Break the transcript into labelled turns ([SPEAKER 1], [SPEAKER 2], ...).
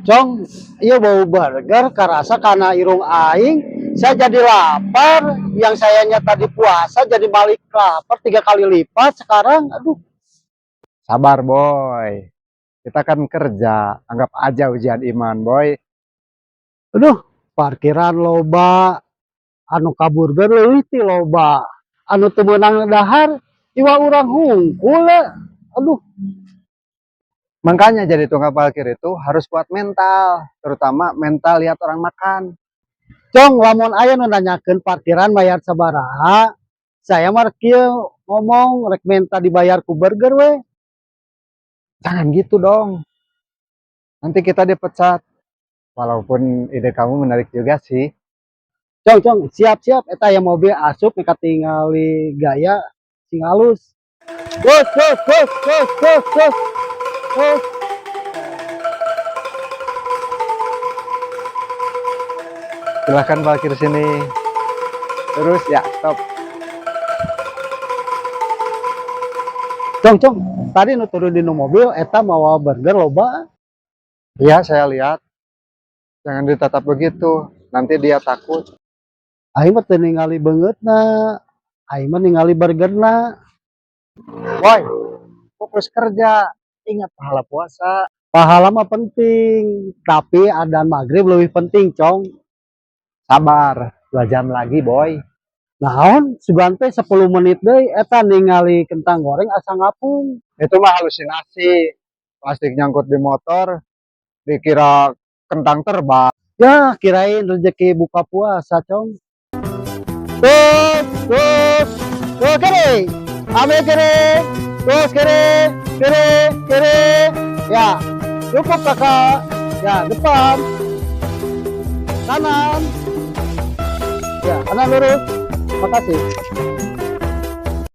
[SPEAKER 1] Cong, iya bau burger karasa karena irung aing. Saya jadi lapar. Yang sayanya tadi puasa jadi balik lapar 3 kali lipat sekarang. Aduh,
[SPEAKER 2] Sabar boy, kita kan kerja, anggap aja ujian iman boy.
[SPEAKER 1] aduh, parkiran loba, anu kaburger leuwih ti loba. Anu teu meunang dahar, iwa urang hungkul. Aduh,
[SPEAKER 2] Makanya jadi tukang parkir itu harus kuat mental, terutama mental lihat orang makan.
[SPEAKER 1] Cong, lamun aya nu nanyakeun parkiran bayar sabaraha, saya mah kieu ngomong rek minta dibayar ku burger we.
[SPEAKER 2] Jangan gitu dong, nanti kita dipecat. Walaupun ide kamu menarik juga sih.
[SPEAKER 1] Cong, cong, siap-siap. Eta yang mobil asup mereka tinggali gaya sing halus. Bos, bos, bos, bos, bos, bos, bos.
[SPEAKER 2] Silahkan parkir sini. Terus ya stop.
[SPEAKER 1] Cong, cong. Tadi nu turun di nu mobil, eta mawa burger loba.
[SPEAKER 2] Iya saya lihat. Jangan ditatap begitu, nanti dia takut.
[SPEAKER 1] Aing mah teu ningali beungeutna. Aing mah ningali burgerna.
[SPEAKER 2] Boy, fokus kerja. Ingat pahala puasa.
[SPEAKER 1] Pahala mah penting, tapi adzan maghrib lebih penting, cong.
[SPEAKER 2] Sabar, 2 jam lagi boy.
[SPEAKER 1] Naon, sugan teh 10 menit deui eta ningali kentang goreng asa ngapung.
[SPEAKER 2] Itu mah halusinasi. Plastik nyangkut di motor, dikira kentang terbang.
[SPEAKER 1] Ya, kirain rezeki buka puasa, cong. Terus, kiri, ambil kiri, terus kiri, kiri, kiri. Ya, cukup kakak. Ya, depan, kanan. Ya, kanan lurus. Makasih.